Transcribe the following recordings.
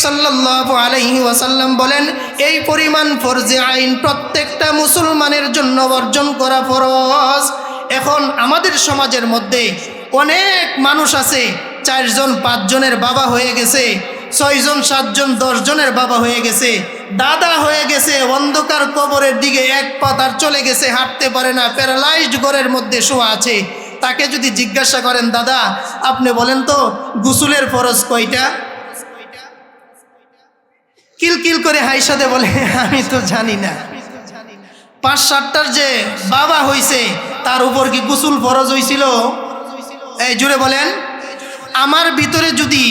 সাল্লাল্লাহু আলাইহি ওয়াসাল্লাম বলেন, এই পরিমাণ ফরজে আইন প্রত্যেকটা মুসলমানের জন্য অর্জন করা ফরজ। এখন আমাদের সমাজের মধ্যে অনেক মানুষ আছে 4 জন 5 জনের বাবা হয়ে গেছে, 6 জন 7 জন 10 জনের বাবা হয়ে গেছে, দাদা হয়ে গেছে, অন্ধকার কবরের দিকে এক পা তার চলে গেছে, হাঁটতে পারে না, প্যারালাইজড ঘরের মধ্যে শোয়া আছে। তাকে যদি জিজ্ঞাসা করেন, দাদা আপনি বলেন তো গোসলের ফরজ কয়টা? কিলকিল করে হাইসাদে বলে, আমি তো জানি না। 5-7টার যে বাবা হইছে তার উপর কি গোসল ফরজ হইছিল? এই জুড়ে বলেন। আমার ভিতরে যদি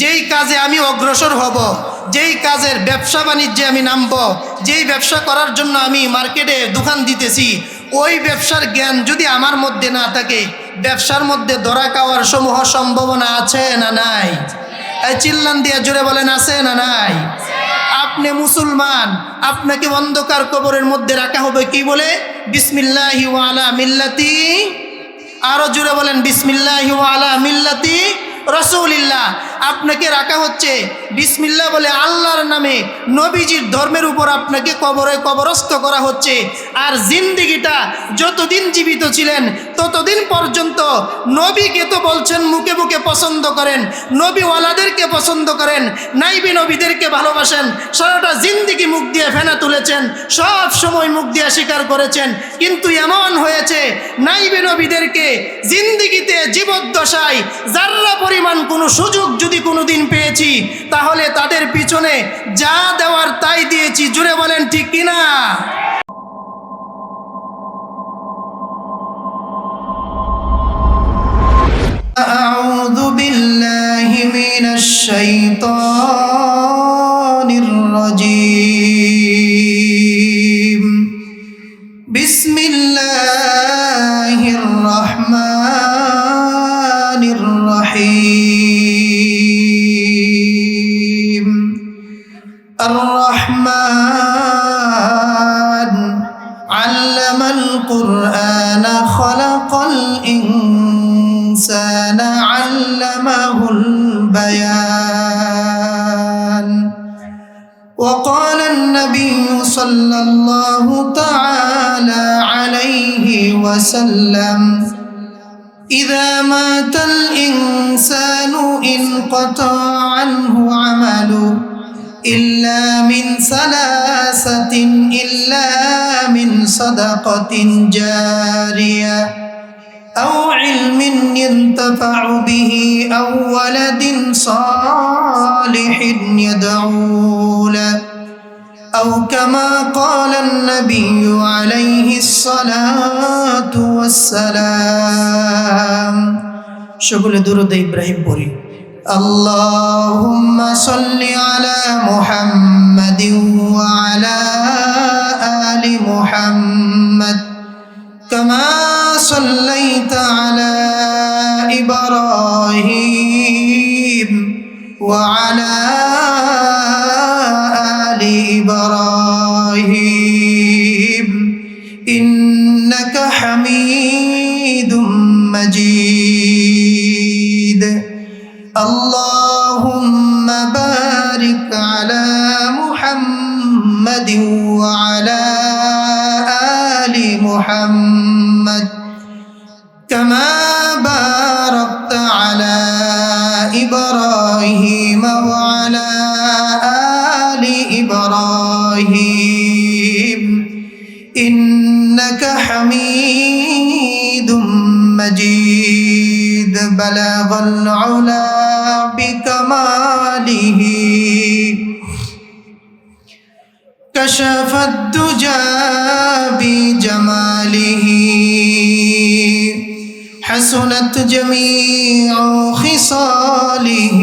যেই কাজে আমি অগ্রসর হব, যেই কাজের ব্যবসা বাণিজ্যে আমি নামব, যেই ব্যবসা করার জন্য আমি মার্কেটে দোকান দিতেছি, ওই ব্যবসার জ্ঞান যদি আমার মধ্যে না থাকে, ব্যবসার মধ্যে ধরা খাওয়ার সমূহ সম্ভাবনা আছে না নাই? এই চিল্লান দিয়ে জুড়ে বলেন, আছে না নাই? আপনি মুসলমান, আপনাকে অন্ধকার কবরের মধ্যে রাখা হবে কি বলে? বিসমিল্লাহি ওয়া আলা মিল্লাতি, আরো জুড়ে বলেন, বিসমিল্লাহি ওয়া আলা মিল্লাতি রাসূলিল্লাহ। আপনাকে রাখা হচ্ছে বিসমিল্লাহ বলে, আল্লাহর নামে, নবীজির ধর্মের উপর আপনাকে কবরে কবরস্থ করা হচ্ছে। আর জিন্দেগিটা যতদিন জীবিত ছিলেন ততদিন পর্যন্ত নবীকে তো বলছেন মুখে মুখে পছন্দ করেন, নবীওয়ালাদেরকে পছন্দ করেন, নাইবি নবীদেরকে ভালোবাসেন, সারাটা জিন্দেগি মুখ দিয়ে ফেনা তুলেছেন, সব সময় মুখ দিয়ে স্বীকার করেছেন। কিন্তু এমন হয়েছে, নাইবি নবীদেরকে জিন্দেগিতে জীবদ্দশায় যারা পরিমাণ কোনো সুযোগ যদি কোনোদিন পেয়েছি, তাহলে তাদের পিছনে যা দেওয়ার তাই দিয়েছি। জুড়ে বলেন ঠিক কিনা? আউযু বিল্লাহি মিনাশ শাইতানির রাজীম। বিসমিল্লাহির রাহমানির রহিম। আর-রহমান আল্লামাল কুরআনা খালাকাল ইনসানা আল্লামাহুল বায়ান। وقال النبي صلى الله تعالى عليه وسلم: إذا مات الإنسان انقطع عنه عمله إلا من ثلاثة، إلا من صدقة جارية أو علم ينتفع به أو ولد صالح يدعو له أو كما قال النبي عليه الصلاة والسلام। সকলে দুরূদ ইব্রাহিম পড়ি। اللهم صل على محمد وعلى آل محمد كما صليت على إبراهيم وعلى آل إبراهيم إنك حميد مجيد। اللهم بارك على محمد وعلى آل محمد كما باركت على إبراهيم وعلى آل إبراهيم إنك حميد مجيد۔ بلغ العلا بكماله كشف الدجى بجماله حسنت جميع خصاله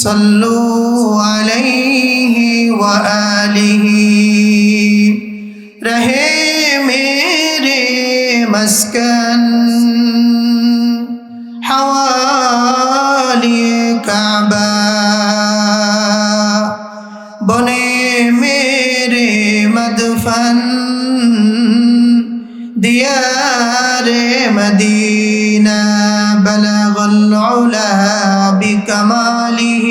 صلوا عليه وآله۔ رہے میرے مسکن حوالی کعبہ، بنے میرے مدفن دیار مدینہ۔ بلغ العلا بکمالہ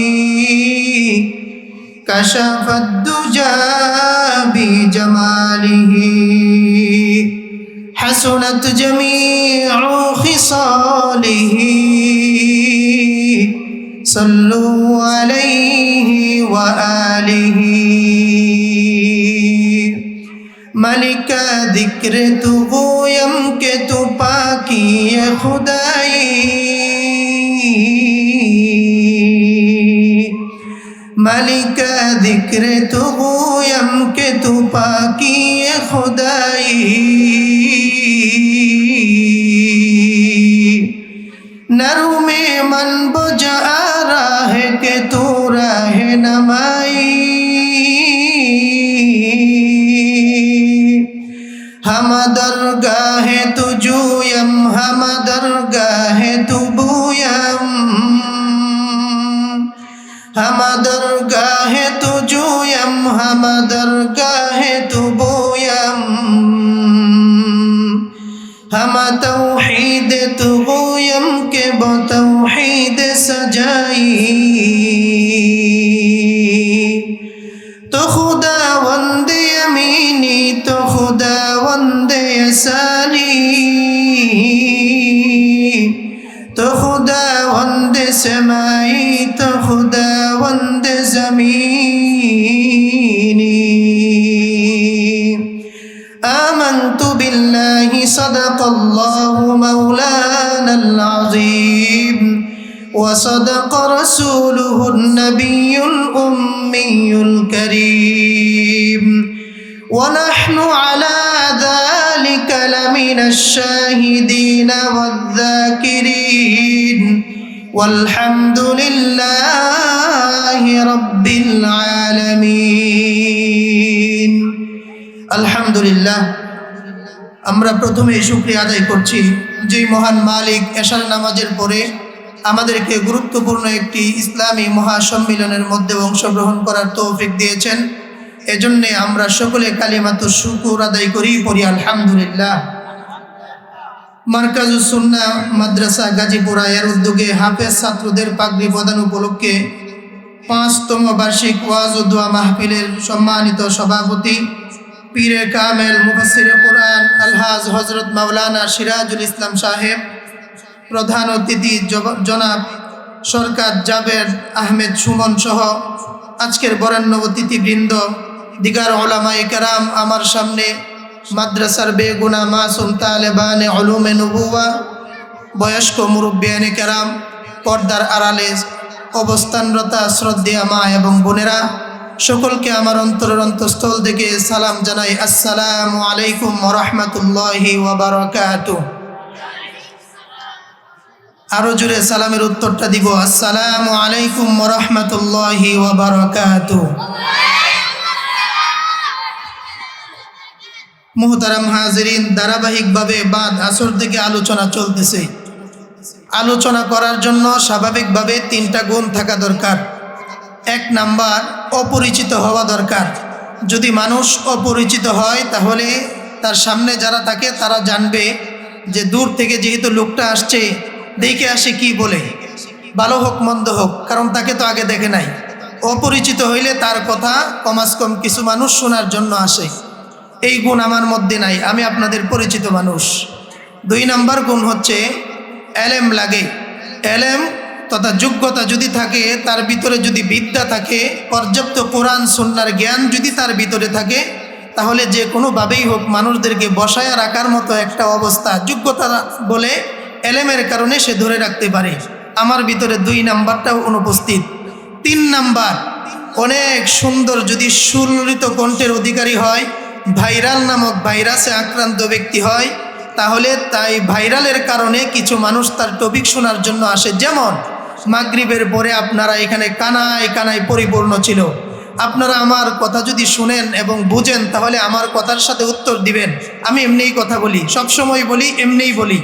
كشف الدجى بجماله حسنت جميع خصاله صلوا عليه وآله ملك ذکر تو گویم کہ تو پاکی خدائی ملک ذکر تو گویم کہ تو پاکی خدائی نرو میں من بجا راہ کہ تو راہ نمائی ہم درگاہ تو جویم ہم درگاہ تو بویم ہم درگاہ تو جویم ہم درگاہ تو بویم ہم توحید تو گویم کہ بتوحید سجائی تو خدا وند یمینی تو خدا وند یساری تو خدا وند سمائی تو خدا وند زمینی آمنت بالله صدق الله مولانا العظيم وصدق رسوله النبي الأمي الكريم ونحن على ذلك لمن الشاهدين والذاكرين والحمد لله رب العالمين আলহামদুলিল্লাহ আমরা প্রথমে শুকরিয়া আদায় করছি যে মহান মালিক এশার নামাজের পরে আমাদেরকে গুরুত্বপূর্ণ একটি ইসলামী মহাসম্মেলনের মধ্যে অংশগ্রহণ করার তৌফিক দিয়েছেন। এজন্য আমরা সকলে কালিমাতুশ শুকর আদায় করি, পড়ি আলহামদুলিল্লাহ। মারকাজুস সুন্নাহ মাদ্রাসা গাজীপুরা এর উদ্যোগে হাফেজ ছাত্রদের পাগড়ি প্রদান উপলক্ষে ৫তম বার্ষিক ওয়াজ ও দোয়া মাহফিলের সম্মানিত সভাপতি পীরে কামেল মুফাসসিরে কুরআন আলহাজ হযরত মাওলানা সিরাজুল ইসলাম সাহেব, প্রধান অতিথি জনাব সরকার জাবের আহমেদ সুমন সহ আজকের বরেণ্য অতিথিবৃন্দ, দিগার উলামায়ে কেরাম, আমার সামনে মাদ্রাসার বেগুনা মাসুম তালেবানে উলুমে নবুওয়া, বয়স্ক মুরব্বিয়ানে কেরাম, পর্দার আড়ালে অবস্থানরতা শ্রদ্ধেয়া মা এবং বোনেরা, সকলকে আমার অন্তরের অন্তঃস্থল থেকে সালাম জানাই। আসসালামু আলাইকুম ওয়া রাহমাতুল্লাহি ওয়া বারাকাতুহু। আরো জোরে সালামের উত্তরটা দিব, আসসালামু আলাইকুম ওয়া রাহমাতুল্লাহি ওয়া বারাকাতুহু। মুহতারাম হাজিরিন, ধারাবাহিকভাবে বাদ আসর থেকে আলোচনা চলতেছে। আলোচনা করার জন্য স্বাভাবিকভাবে 3টা গুণ থাকা দরকার। 1 নাম্বার, অপরিচিত হওয়া দরকার। যদি মানুষ অপরিচিত হয় তাহলে তার সামনে যারা থাকে তারা জানবে যে দূর থেকে যেহেতু লোকটা আসছে, দেখে আসে কি বলে, ভালো হোক মন্দ হোক, কারণ তাকে তো আগে দেখে নাই। অপরিচিত হইলে তার কথা কমাস কম কিছু মানুষ শোনার জন্য আসে। এই গুণ আমার মধ্যে নাই, আমি আপনাদের পরিচিত মানুষ। 2 নাম্বার গুণ হচ্ছে এলেম লাগে। এলেম তথা যোগ্যতা যদি থাকে, তার ভিতরে যদি বিদ্যা থাকে, পর্যাপ্ত কোরআন সুন্নাহর জ্ঞান যদি তার ভিতরে থাকে, তাহলে যে কোনোভাবেই হোক মানুষদেরকে বসায় রাখার মতো একটা অবস্থা যোগ্যতা বলে এলেমের কারণে সে ধরে রাখতে পারে। আমার ভিতরে 2 নাম্বারটাও অনুপস্থিত। 3 নাম্বার, অনেক সুন্দর যদি সুললিত কণ্ঠের অধিকারী হয়, ভাইরাল নামক ভাইরাসে আক্রান্ত ব্যক্তি হয়, তাহলে তাই ভাইরালের কারণে কিছু মানুষ তার টপিক শোনার জন্য আসে। যেমন মাগরিবের পরে আপনারা এখানে কানায় কানায় পরিপূর্ণ ছিল। আপনারা আমার কথা যদি শুনেন এবং বুঝেন তাহলে আমার কথার সাথে উত্তর দিবেন। আমি এমনিই কথা বলি, সবসময় বলি, এমনিই বলি।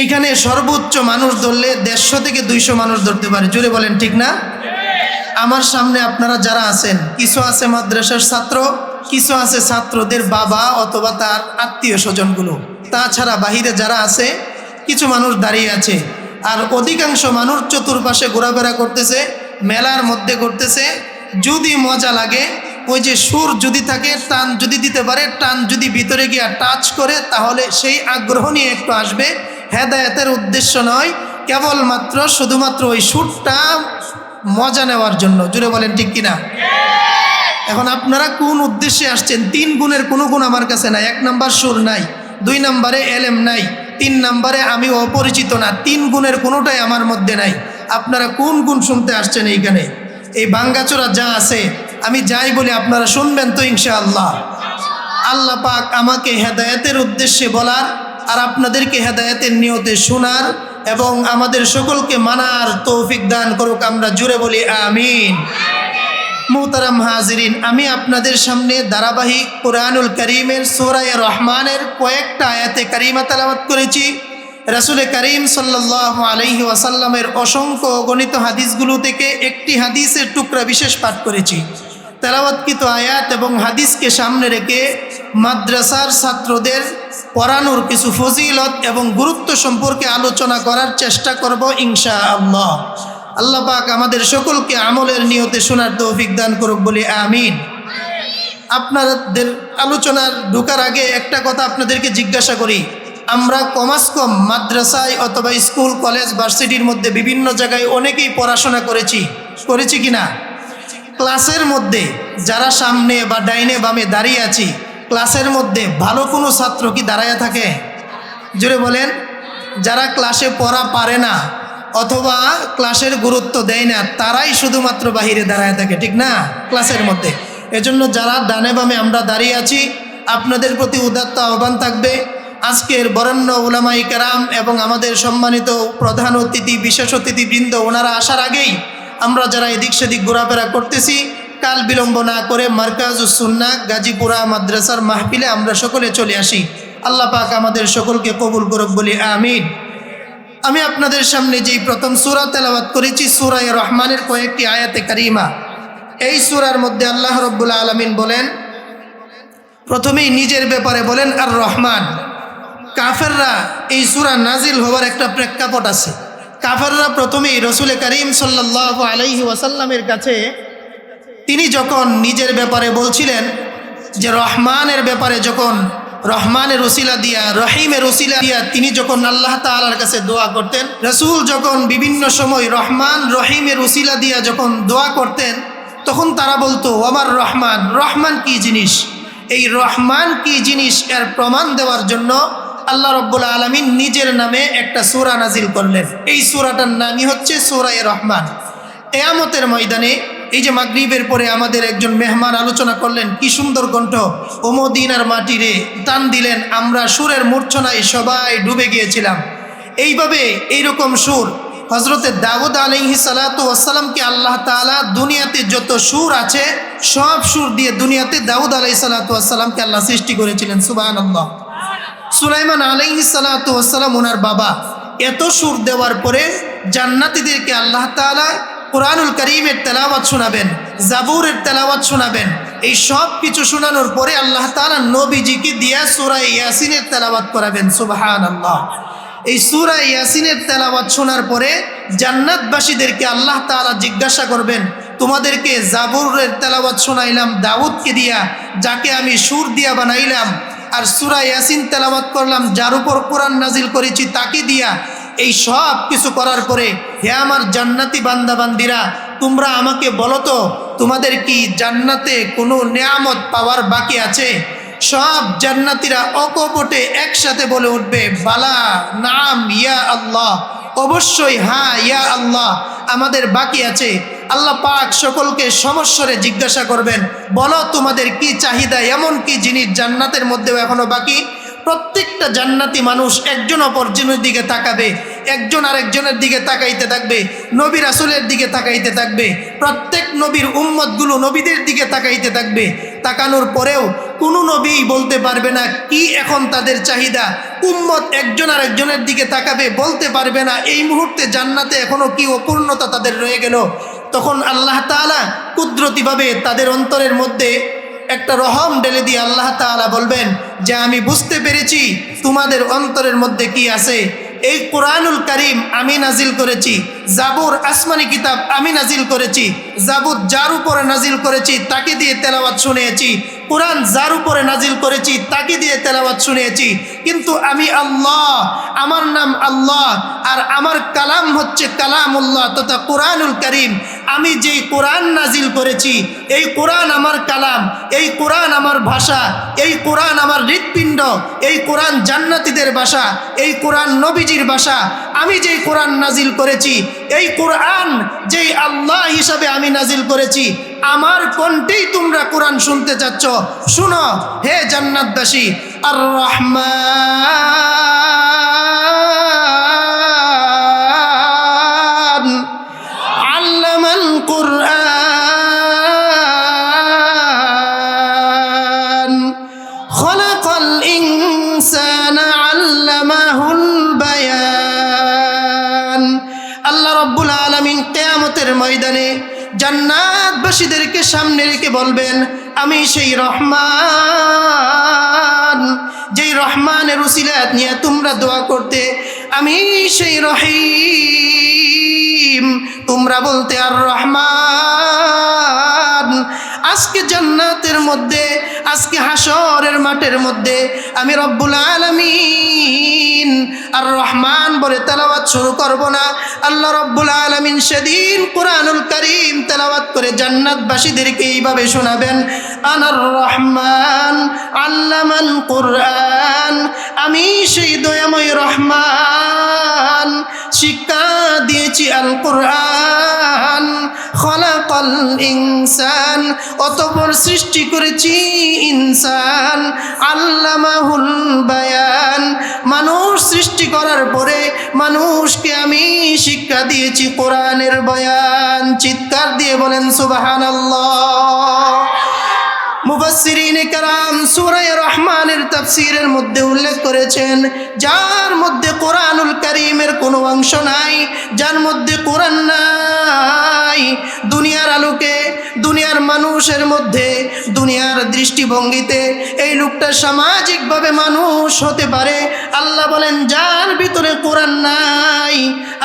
এইখানে সর্বোচ্চ মানুষ ধরলে 150 থেকে 200 মানুষ ধরতে পারে। জোরে বলেন ঠিক না? আমার সামনে আপনারা যারা আছেন, কিছু আছে মাদ্রাসার ছাত্র, কিছু আছে ছাত্রদের বাবা অথবা তার আত্মীয় স্বজনগুলো, তাছাড়া বাহিরে যারা আছে কিছু মানুষ দাঁড়িয়ে আছে। আর অধিকাংশ মানুষ চতুর্পাশে ঘোরাফেরা করতেছে, মেলার মধ্যে করতেছে, যদি মজা লাগে, ওই যে সুর যদি থাকে, টান যদি দিতে পারে, টান যদি ভিতরে গিয়া টাচ করে, তাহলে সেই আগ্রহ নিয়ে একটু আসবে। হেদায়েতের উদ্দেশ্য নয়, কেবলমাত্র শুধুমাত্র ওই সুরটা মজা নেওয়ার জন্য। জুড়ে বলেন ঠিক কিনা? এখন আপনারা কোন উদ্দেশ্যে আসছেন? 3 গুণের কোনো গুণ আমার কাছে নাই। 1 নাম্বার সুর নাই, 2 নাম্বারে এলেম নাই, 3 নাম্বারে আমি অপরিচিত না। 3 গুণের কোনোটাই আমার মধ্যে নাই। আপনারা কোন গুণ শুনতে আসছেন এইখানে? এই ভাঙ্গাচোরা যা আছে আমি যাই বলি আপনারা শুনবেন তো ইনশাআল্লাহ? আল্লাহ পাক আমাকে হেদায়েতের উদ্দেশ্যে বলার আর আপনাদেরকে হেদায়েতের নিয়তে শোনার এবং আমাদের সকলকে মানার তৌফিক দান করুক। আমরা জুড়ে বলি আমিন। মুহতারাম হাজিরিন, আমি আপনাদের সামনে ধারাবাহিক কুরআনুল কারীমের সূরা রহমানের কয়েকটা আয়াতে কারিমা তেলাওয়াত করেছি। রাসূল করিম সাল্লাল্লাহু আলাইহি ওয়াসাল্লামের অসংখ্য গণিত হাদিসগুলো থেকে একটি হাদিসের টুকরা বিশেষ পাঠ করেছি। তেলাওয়াতকৃত আয়াত এবং হাদিসকে সামনে রেখে মাদ্রাসার ছাত্রদের পড়ানোর কিছু ফজিলত এবং গুরুত্ব সম্পর্কে আলোচনা করার চেষ্টা করব ইনশাআল্লাহ। আল্লাহ পাক আমাদের সকলকে আমলের নিয়তে শোনার তৌফিক দান করুক বলে আমিন। আপনাদের আলোচনার ঢোকার আগে একটা কথা আপনাদেরকে জিজ্ঞাসা করি, আমরা কমাস কম মাদ্রাসায় অথবা স্কুল কলেজ ভার্সিটির মধ্যে বিভিন্ন জায়গায় অনেকেই পড়াশোনা করেছি কিনা? ক্লাসের মধ্যে যারা সামনে বা ডাইনে বামে দাঁড়িয়ে আছি, ক্লাসের মধ্যে ভালো কোনো ছাত্র কি দাঁড়ায়া থাকে? জোরে বলেন। যারা ক্লাসে পড়া পারে না অথবা ক্লাসের গুরুত্ব দেয় না, তারাই শুধুমাত্র বাহিরে দাঁড়ায় থাকে, ঠিক না? ক্লাসের মধ্যে। এজন্য যারা ডানে বামে আমরা দাঁড়িয়ে আছি, আপনাদের প্রতি উদাত্ত আহ্বান থাকবে, আজকের বরেণ্য উলামায়ে কেরাম এবং আমাদের সম্মানিত প্রধান অতিথি, বিশেষ অতিথিবৃন্দ, ওনারা আসার আগেই আমরা যারা এদিক সেদিক ঘোরাফেরা করতেছি, কাল বিলম্ব না করে মারকাজুস সুন্নাহ গাজীপুরা মাদ্রাসার মাহফিলে আমরা সকলে চলে আসি। আল্লাহ পাক আমাদের সকলকে কবুল করুক বলি আমিন। আমি আপনাদের সামনে যেই প্রথম সূরা তেলাওয়াত করেছি, সূরা রহমানের কয়েকটি আয়াতে কারিমা। এই সূরার মধ্যে আল্লাহ রাব্বুল আলামিন বলেন, প্রথমেই নিজের ব্যাপারে বলেন আর রহমান। কাফেররা, এই সূরা নাজিল হওয়ার একটা প্রেক্ষাপট আছে। কাফেররা প্রথমেই রাসূল করিম সাল্লাল্লাহু আলাইহি ওয়াসাল্লামের কাছে তিনি যখন নিজের ব্যাপারে বলছিলেন যে রহমানের ব্যাপারে, যখন রহমানের ওসিলা দিয়া, রহিমের ওসিলা দিয়া তিনি যখন আল্লাহ তাআলার কাছে দোয়া করতেন, রাসূল যখন বিভিন্ন সময় রহমান রহিমের ওসিলা দিয়া যখন দোয়া করতেন, তখন তারা বলতো আমার রহমান, রহমান কি জিনিস? এই রহমান কি জিনিস এর প্রমাণ দেওয়ার জন্য আল্লাহ রাব্বুল আলামিন নিজের নামে একটা সূরা নাজিল করলেন। এই সূরাটার নামই হচ্ছে সূরা রহমান। কিয়ামতের ময়দানে এই যে মাগরিবের পরে আমাদের একজন মেহমান আলোচনা করলেন, কি সুন্দর কণ্ঠ, ও মদিনার মাটি রে, টান দিলেন, আমরা সুরের মূর্ছনায় সবাই ডুবে গিয়েছিলাম। এইভাবে এইরকম সুর হযরতে দাউদ আলাইহিস সালাতু ওয়াস সালামকে আল্লাহ তাআলা দুনিয়াতে যত সুর আছে সব সুর দিয়ে দুনিয়াতে দাউদ আলাইহিস সালাতু ওয়াস সালামকে আল্লাহ সৃষ্টি করেছিলেন। সুবহানাল্লাহ। সুলাইমান আলাইহিস সালাতু ওয়াস সালাম ওনার বাবা, এত সুর দেওয়ার পরে জান্নাতীদেরকে আল্লাহ তাআলা কুরআনুল কারীমের তেলাওয়াত শোনাবেন, জাবুরের তেলাওয়াত শোনাবেন। এই সব কিছু শোনানোর পরে আল্লাহ তাআলা নবীজিকে দিয়া সূরা ইয়াসিনের তেলাওয়াত করাবেন। সুবহানাল্লাহ। এই সূরা ইয়াসিনের তেলাওয়াত শোনার পরে জান্নাতবাসীদেরকে আল্লাহ তাআলা জিজ্ঞাসা করবেন, তোমাদেরকে জাবুরের তেলাওয়াত শোনাইলাম দাউদকে দিয়া, যাকে আমি সুর দিয়া বানাইলাম, আর সূরা ইয়াসিন তেলাওয়াত করলাম যার উপর কোরআন নাজিল করেছি তাকে দিয়া। এই সব কিছু করার পরে হে আমার জান্নাতি বান্দাবান্দিরা, তোমরা আমাকে বলো তো তোমাদের কি জান্নাতে কোনো নেয়ামত পাওয়ার বাকি আছে? সব জান্নাতীরা অকপটে একসাথে বলে উঠবে, বালা, নাম, ইয়া আল্লাহ, অবশ্যই হ্যাঁ ইয়া আল্লাহ, আমাদের বাকি আছে। আল্লাহ পাক সকলকে সমস্বরে জিজ্ঞাসা করবেন, বলো তোমাদের কি চাহিদা, এমন কি জিনিস জান্নাতের মধ্যেও এখনো বাকি? প্রত্যেকটা জান্নাতি মানুষ একজন অপরজনের দিকে তাকাবে, একজন আরেকজনের দিকে তাকাইতে থাকবে, নবী রাসূলের দিকে তাকাইতে থাকবে, প্রত্যেক নবীর উম্মতগুলো নবীদের দিকে তাকাইতে থাকবে। তাকানোর পরেও কোনো নবী বলতে পারবে না কি এখন তাদের চাহিদা। উম্মত একজন আরেকজনের দিকে তাকাবে, বলতে পারবে না এই মুহূর্তে জান্নাতে এখনো কি অপূর্ণতা তাদের রয়ে গেল। তখন আল্লাহ তাআলা কুদরতিভাবে তাদের অন্তরের মধ্যে একটা রহম ঢেলে দিয়ে আল্লাহ তাআলা বলবেন যে আমি বুঝতে পেরেছি তোমাদের অন্তরের মধ্যে কি আছে। এই কোরআনুল কারীম আমি নাজিল করেছি, জাবুর আসমানি কিতাব আমি নাজিল করেছি, জাবুর যার উপরে নাজিল করেছি তাকে দিয়ে তেলাওয়াত শুনিয়েছি, কোরআন যার উপরে নাজিল করেছি তাকে দিয়ে তেলাওয়াত শুনিয়েছি। কিন্তু আমি আল্লাহ, আমার নাম আল্লাহ, আর আমার কালাম হচ্ছে কালামুল্লাহ তথা কোরআনুল কারীম। আমি যেই কোরআন নাজিল করেছি এই কোরআন আমার কালাম, এই কোরআন আমার ভাষা, এই কোরআন আমার হৃৎপিণ্ড, এই কোরআন জান্নাতীদের ভাষা, এই কোরআন নবীজির ভাষা। আমি যেই কোরআন নাজিল করেছি এই কোরআন যেই আল্লাহ হিসাবে আমি নাজিল করেছি, আমার কণ্ঠেই তোমরা কোরআন শুনতে চাচ্ছ। শুনো হে জান্নাতবাসী, আর রহমান আল্লামাল কুরআন খলাকাল ইনসানা আল্লামাহুল বায়ান। আল্লাহ রাব্বুল আলামিন কিয়ামতের ময়দানে জান্নাতবাসীদেরকে সামনে রেখে বলবেন, আমি সেই রহমান, যেই রহমানের উসিলাত নিয়ে তোমরা দোয়া করতে, আমি সেই রহিম, তোমরা বলতে আর রহমান। আজকে জান্নাতের মধ্যে, আজকে হাসরের মাঠের মধ্যে আমি রব্বুল আলামিন আর রহমান বলে তেলাওয়াত শুরু করব না। আল্লাহ রব্বুল আলামিন সেদিন কোরআনুল কারীম তেলাওয়াত করে জান্নাতবাসীদেরকে এইভাবে শোনাবেন, আনার রহমান আল্লামাল কুরআন, আমি সেই দয়াময় রহমান শিক্ষা দিয়েছি আল কুরআন, খলাকাল ইনসান, অতঃপর সৃষ্টি করেছি ইনসান, আল্লামাহুল বায়ান, মানুষ সৃষ্টি করার পরে মানুষকে আমি শিক্ষা দিয়েছি কোরআনের বয়ান। চিৎকার দিয়ে বলেন সুবহানাল্লাহ। মুফাসসিরিনে কেরাম সূরা রহমানের তাফসীরের মধ্যে উল্লেখ করেছেন, যার মধ্যে কোরআনুল কারীমের কোনো অংশ নাই, যার মধ্যে কোরআন নাই, দুনিয়ার আলোকে, দুনিয়ার মানুষের মধ্যে, দুনিয়ার দৃষ্টিভঙ্গিতে এই লোকটা সামাজিকভাবে মানুষ হতে পারে। আল্লাহ বলেন, যার ভিতরে কোরআন নাই,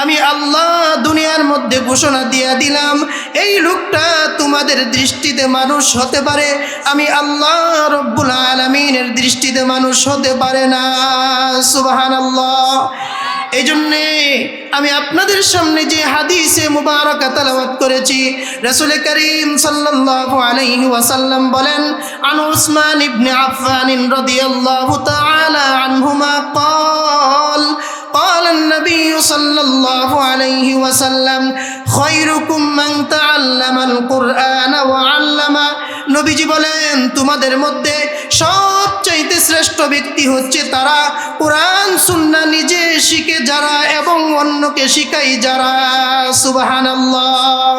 আমি আল্লাহ দুনিয়ার মধ্যে ঘোষণা দিয়ে দিলাম এই লোকটা তোমাদের দৃষ্টিতে মানুষ হতে পারে, আমি আল্লাহ রব্বুল আলামিনের দৃষ্টিতে মানুষ হতে পারে না। সুবহানাল্লাহ। এই জন্যে আমি আপনাদের সামনে যে হাদিসে মুবারাকা তেলাওয়াত করেছি, রাসূল করিম সাল্লাল্লাহু আলাইহি ওয়াসাল্লাম বলেন, আন উসমান ইবনে আফফান রাদিয়াল্লাহু তাআলা আনহুমা قال قال النبي صلى الله عليه وسلم خيركم من تعلم القرآن وعلمه। নবীজি বলেন, তোমাদের মধ্যে সবচাইতে শ্রেষ্ঠ ব্যক্তি হচ্ছে তারা কোরআন সুন্নাহ নিজে শিখে যারা এবং অন্যকে শিখায় যারা। সুবহানাল্লাহ।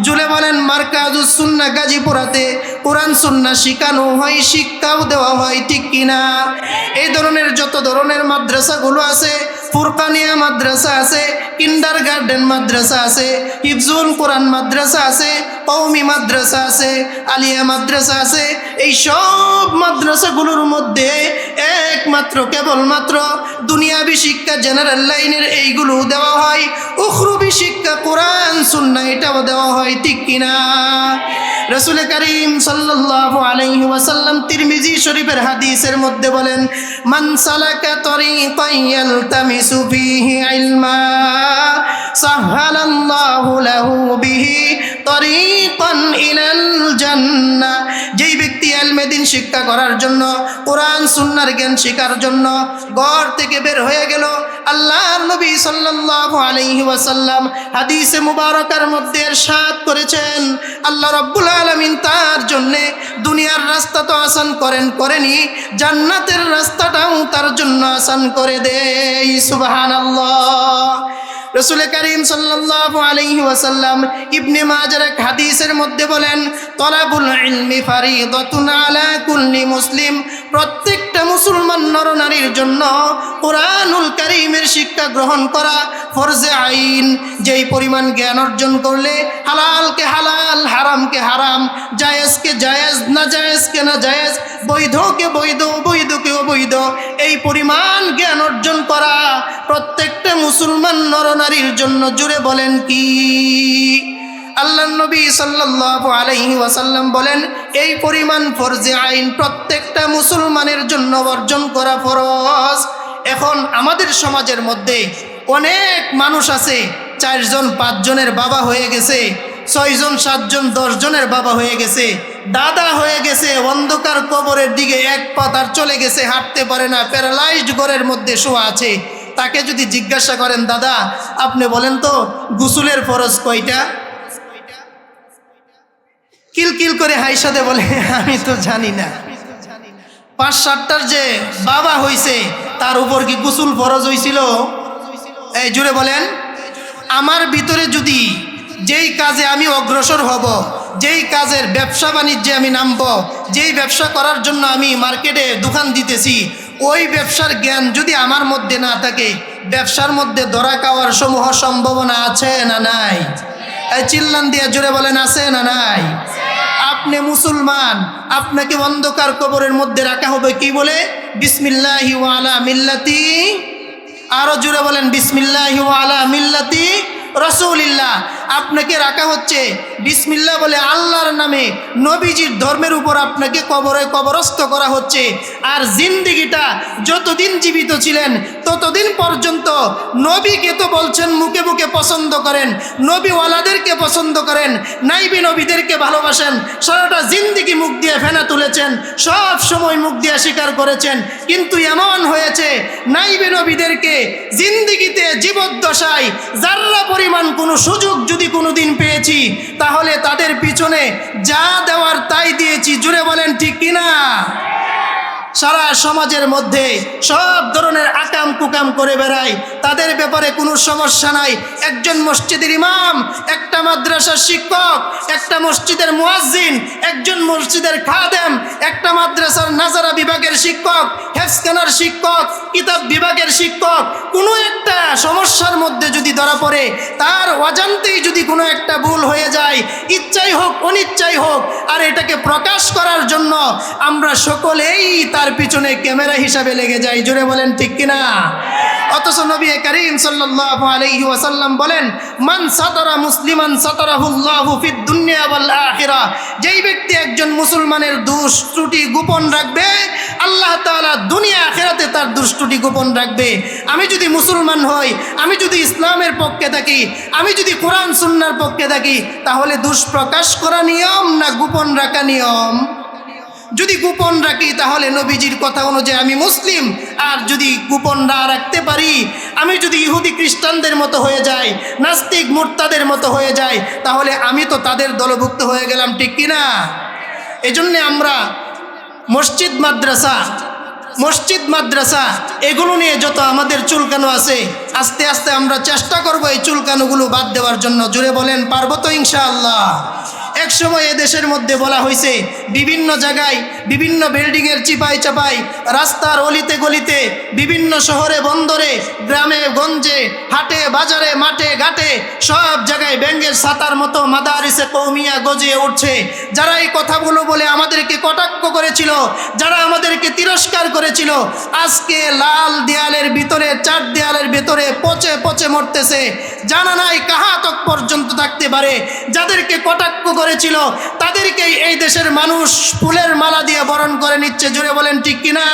জুলে বলেন, মারকাজুস সুন্নাহ গাজীপুরাতে কোরআন সুন্নাহ শিখানো হয়, শিক্ষাও দেওয়া হয়, ঠিক কিনা? এই ধরনের যত ধরনের মাদ্রাসাগুলো আছে, ফুরকানিয়া মাদ্রাসা আছে, কিন্ডার গার্ডেন মাদ্রাসা আছে, হিফজুল কোরআন মাদ্রাসা আছে, কওমি মাদ্রাসা আছে, আলিয়া মাদ্রাসা আছে, এই সব মাদ্রাসাগুলোর মধ্যে একমাত্র কেবলমাত্র দুনিয়াবি শিক্ষা জেনারেল লাইনের এইগুলো দেওয়া হয়, উখরুবি শিক্ষা কোরআন সুন্নাহ এটাও দেওয়া হয়, ঠিক কিনা? রাসূল করিম সাল্লাল্লাহু আলাইহি ওয়াসাল্লাম তিরমিজি শরীফের হাদিসের মধ্যে বলেন, মান সালাকা তরিকান ইয়ালতামিসু ফীহি ইলমা সাহহালাল্লাহু লাহু বিহি তরিকান ইলাল জান্নাহ। যেই ব্যক্তি ইলমে দ্বীন শিক্ষা করার জন্য, কোরআন সুন্নাহর জ্ঞান শেখার জন্য ঘর থেকে বের হয়ে গেল, আল্লাহর নবী সাল্লাল্লাহু আলাইহি ওয়াসাল্লাম হাদিসে মুবারাকার মধ্যে ইরশাদ করেছেন, আল্লাহ রাব্বুল আলামিন তার জন্য দুনিয়ার রাস্তা তো আসান করেনি, জান্নাতের রাস্তাটাও তার জন্য আসান করে দেয়। সুবহানাল্লাহ। রাসূল করিম সাল্লাল্লাহু আলাইহি ওয়াসাল্লাম ইবনে মাজার এক হাদিসের মধ্যে বলেন, তলাবুল ইলমি ফারিদাতুন আলা কুল্লি মুসলিম। প্রত্যেকটা মুসলমান নরনারীর জন্য কোরআনুল কারীমের শিক্ষা গ্রহণ করা ফরজে আইন। যেই পরিমাণ জ্ঞান অর্জন করলে হালালকে হালাল, হারামকে হারাম, জায়েজকে জায়েজ, নাজায়েজকে নাজায়েজ, বৈধকে বৈধ, অবৈধকে অবৈধ, এই পরিমাণ জ্ঞান অর্জন করা প্রত্যেকটা মুসলমান নরনারীর জন্য। জুড়ে বলেন কি? আল্লাহর নবী সাল্লাল্লাহু আলাইহি ওয়াসাল্লাম বলেন, এই পরিমাণ ফরজে আইন প্রত্যেকটা মুসলমানের জন্য অর্জন করা ফরজ। এখন আমাদের সমাজের মধ্যে অনেক মানুষ আছে 4 জন 5 জনের বাবা হয়ে গেছে, 6 জন 7 জন 10 জনের বাবা হয়ে গেছে, দাদা হয়ে গেছে, অন্ধকার কবরের দিকে এক পা তার চলে গেছে, হাঁটতে পারে না, প্যারালাইজড ঘরের মধ্যে শোয়া আছে। তাকে যদি জিজ্ঞাসা করেন, দাদা আপনি বলেন তো গোসলের ফরজ কয়টা? কিলকিল করে হাইসাদে বলে, আমি তো জানি না। 5-7টার যে বাবা হইছে তার উপর কি গোসল ফরজ হইছিল? এই জুড়ে বলেন। আমার ভিতরে যদি যেই কাজে আমি অগ্রসর হব, যেই কাজের ব্যবসা বাণিজ্যে আমি নামব, যেই ব্যবসা করার জন্য আমি মার্কেটে দোকান দিতেছি, ওই ব্যবসার জ্ঞান যদি আমার মধ্যে না থাকে, ব্যবসার মধ্যে ধরা খাওয়ার সমূহ সম্ভাবনা আছে না নাই? এই চিল্লান দিয়ে জুড়ে বলেন, আছে না নাই? আপনি মুসলমান, আপনাকে অন্ধকার কবরের মধ্যে রাখা হবে কি বলে? বিসমিল্লাহি ওয়া আলা মিল্লাতি। আরো জুড়ে বলেন, বিসমিল্লাহি ওয়া আলা মিল্লাতি রাসূলিল্লাহ। আপনাকে রাখা হচ্ছে বিসমিল্লাহ বলে, আল্লাহর নামে, নবীজির ধর্মের উপর আপনাকে কবরে কবরস্থ করা হচ্ছে। আর জিন্দেগিটা যতদিন জীবিত ছিলেন ততদিন পর্যন্ত নবীকে তো বলছেন মুখে মুখে পছন্দ করেন, নবীওয়ালাদেরকে পছন্দ করেন, নাইবি নবীদেরকে ভালোবাসেন, সারাটা জিন্দেগি মুখ দিয়ে ফেনা তুলেছেন, সব সময় মুখ দিয়ে স্বীকার করেছেন। কিন্তু এমন হয়েছে, নাইবি নবীদেরকে জিন্দেগিতে জীবদ্দশায় যার্রা পরিমাণ কোনো সুযোগ যদি কোনোদিন পেয়েছি, তাহলে তাদের পিছনে যা দেওয়ার তাই দিয়েছি। জুড়ে বলেন ঠিক কিনা? সারা সমাজের মধ্যে সব ধরনের আকাম কুকাম করে বেড়ায়, তাদের ব্যাপারে কোনো সমস্যা নাই। একজন মসজিদের ইমাম, একটা মাদ্রাসার শিক্ষক, একটা মসজিদের মুয়াজ্জিন, একজন মসজিদের খাদেম, একটা মাদ্রাসার নাজারা বিভাগের শিক্ষক, হেফজখানার শিক্ষক, কিতাব বিভাগের শিক্ষক, কোনো একটা সমস্যার মধ্যে যদি ধরা পড়ে, তার অজান্তেই যদি কোনো একটা ভুল হয়ে যায়, ইচ্ছাই হোক অনিচ্ছাই হোক, আর এটাকে প্রকাশ করার জন্য আমরা সকলেই তার পিছনে ক্যামেরা হিসাবে লেগে যাই। জুড়ে বলেন ঠিক কিনা? অথচ নবী করিম সাল্লাল্লাহু আলাইহি ওয়াসাল্লাম বলেন, মান সাতারা মুসলিমান সাতারাহুল্লাহু ফিদ দুনিয়া ওয়াল আখিরা। যেই ব্যক্তি একজন মুসলমানের দোষ ত্রুটি গোপন রাখবে, আল্লাহ তাআলা দুনিয়া আখিরাতে তার দোষ ত্রুটি গোপন রাখবে। আমি যদি মুসলমান হই, আমি যদি ইসলামের পক্ষে থাকি, আমি যদি কোরআন সুন্নাহর পক্ষে থাকি, তাহলে দোষ প্রকাশ করা নিয়ম না গোপন রাখা নিয়ম? যদি গোপন রাখি তাহলে নবীজির কথা অনুযায়ী আমি মুসলিম, আর যদি গোপন না রাখতে পারি, আমি যদি ইহুদি খ্রিস্টানদের মতো হয়ে যাই, নাস্তিক মুরতাদের মতো হয়ে যাই, তাহলে আমি তো তাদের দলভুক্ত হয়ে গেলাম। ঠিক কিনা? এজন্য আমরা মসজিদ মাদ্রাসা এগুলো নিয়ে যত আমাদের চুলকানো আছে, আস্তে আস্তে আমরা চেষ্টা করব এই চুলকানোগুলো বাদ দেওয়ার জন্য। জুড়ে বলেন, পারবো তো ইনশাআল্লাহ? এক সময় এদেশের মধ্যে বলা হয়েছে, বিভিন্ন জায়গায় বিভিন্ন বিল্ডিংয়ের চিপাই চাপাই, রাস্তার অলিতে গলিতে, বিভিন্ন শহরে বন্দরে, গ্রামে গঞ্জে, হাটে বাজারে, মাঠে ঘাটে, সব জায়গায় ব্যাঙের ছাতার মতো মাদারিসে কওমিয়া গজিয়ে উঠছে। যারা এই কথাগুলো বলে আমাদেরকে কটাক্ষ করেছিল, যারা আমাদেরকে তিরস্কার করেছিল, আজকে লাল দেয়ালের ভিতরে, 4 দেয়ালের ভিতরে পচে পচে মরতেছে। জানা নাই কাহা তক পর্যন্ত থাকতে পারে। যাদেরকে কটাক্ষ করেছিল তাদেরকেই এই দেশের মানুষ ফুলের মালা দিয়ে বরণ করে নিচ্ছে। জুড়ে বলেন ঠিক কিনা?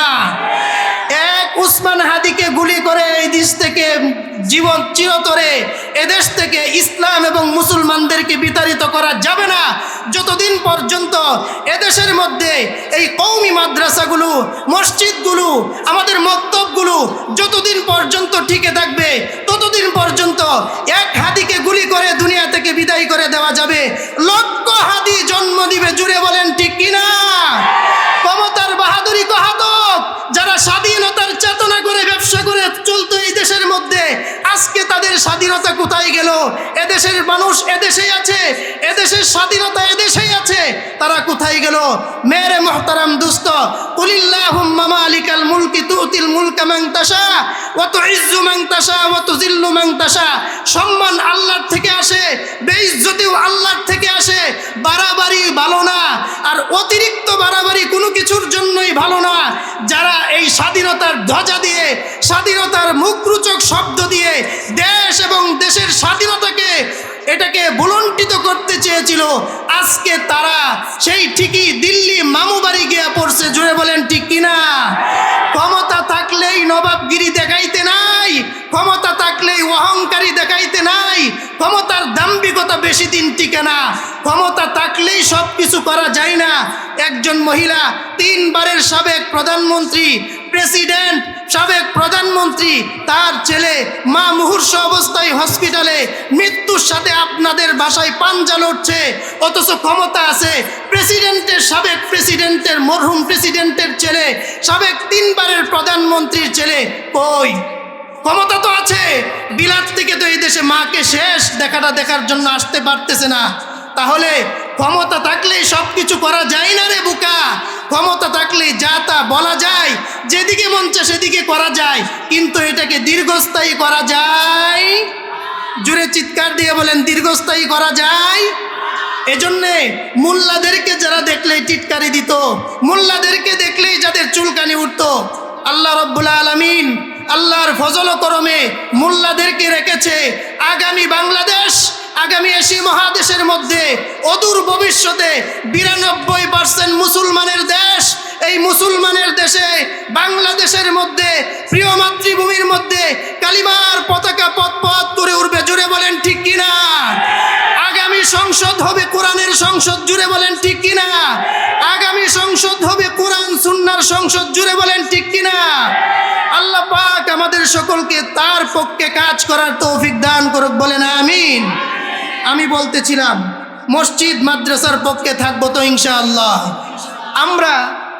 এক উসমান হাদিকে গুলি করে এই দেশ থেকে জীবন চিরতরে এদেশ থেকে ইসলাম এবং মুসলমানদেরকে বিতাড়িত করা যাবে না যতদিন পর্যন্ত এদেশের মধ্যে এই কওমি মাদ্রাসাগুলো, মসজিদগুলো, আমাদের মক্তবগুলো যতদিন পর্যন্ত টিকে থাকবে, ততদিন পর্যন্ত এক হাদিকে গুলি করে দুনিয়া থেকে বিদায় করে দেওয়া যাবে, লক্ষ হাদি জন্ম দিবে। জুড়ে বলেন ঠিক কিনা? ক্ষমতার বাহাদুরি কহাতক, যারা স্বাধীনতার চেতনা করে ব্যবসা করে চলতো এই দেশের মধ্যে, আজকে তাদের স্বাধীনতা কোথায় গেল? এদেশের মানুষ এদেশেই আছে, এদেশের স্বাধীনতা এদেশেই আছে, তারা কোথায় গেল? মেরে মুহতারাম দোস্ত, কুলিল্লাহুম্মা মালিকাল মুলকি তুতিল মুলকা মান তাশা ওয়া তুইজ্জু মান তাশা ওয়া তুযিল্লু মান তাশা। সম্মান আল্লাহর থেকে আসে, বেইজ্জতিও আল্লাহর থেকে আসে। বাড়াবাড়ি ভালো না, আর অতিরিক্ত বাড়াবাড়ি কোনো কিছুর জন্যই ভালো না। যারা এই স্বাধীনতার ধ্বজা দিয়ে, স্বাধীনতার মুখরোচক শব্দ দিয়ে দেশ এবং দেশের স্বাধীনতাকে এটাকে বুলন্ডিত করতে চেয়েছিল, আজকে তারা সেই ঠিকই দিল্লি মামু বাড়ি গিয়ে পড়ছে। জুড়ে বলেন ঠিক কিনা? ক্ষমতা থাকলেই নবাবগিরি দেখাইতে নাই, ক্ষমতা থাকলেই অহংকারী দেখাইতে নাই, ক্ষমতার দাম্ভিকতা বেশি দিন টিকে না, ক্ষমতা থাকলেই সব কিছু করা যায় না। একজন মহিলা, 3 বারের সাবেক প্রধানমন্ত্রী, প্রেসিডেন্ট, সাবেক প্রধানমন্ত্রী, তার ছেলে মা মুহূর্ষ অবস্থায় হসপিটালে, মৃত্যুর সাথে আপনাদের বাসায় পাঞ্জা লড়ছে, অথচ ক্ষমতা আছে। প্রেসিডেন্টের, সাবেক প্রেসিডেন্টের, মরহুম প্রেসিডেন্টের ছেলে, সাবেক 3 বারের প্রধানমন্ত্রীর ছেলে, কই? ক্ষমতা তো আছে, বিলাত থেকে তো এই দেশে মাকে শেষ দেখার জন্য আসতে পারতেছে না। তাহলে ক্ষমতা থাকলেই সব কিছু করা যায় না রে বোকা। ক্ষমতা থাকলেই যা তা বলা যায়, যেদিকে মন চায় সেদিকে করা যায়, কিন্তু এটাকে দীর্ঘস্থায়ী করা যায়? জোরে চিৎকার দিয়ে বলেন, দীর্ঘস্থায়ী করা যায়? এজন্যে মোল্লাদেরকে যারা দেখলেই টিটকারি দিত, মোল্লাদেরকে দেখলেই যাদের চুলকানি উঠত, আল্লাহ রাব্বুল আলামিন আল্লাহর ফজল করমে মোল্লাদেরকে রেখেছে আগামী বাংলাদেশ, আগামী এশিয়া মহাদেশের মধ্যে অদূর ভবিষ্যতে 92% মুসলমানের দেশ। এই মুসলমানের দেশে, বাংলাদেশের মধ্যে, প্রিয় মাতৃভূমির মধ্যে কালিমার পতাকা পথ পথ করে উঠবে। জুড়ে বলেন ঠিক কিনা? আগামী সংসদ হবে কোরআনের সংসদ। জুড়ে বলেন ঠিক কিনা? আগামী সংসদ হবে কোরআন সুন্নাহর সংসদ। জুড়ে বলেন ঠিক কিনা? আল্লাহ পাক আমাদের সকলকে তার পক্ষে কাজ করার তৌফিক দান করুক। বলেন আমিন। আমি বলতেছিলাম মসজিদ মাদ্রাসার পক্ষে থাকবো তো ইনশাআল্লাহ। আমরা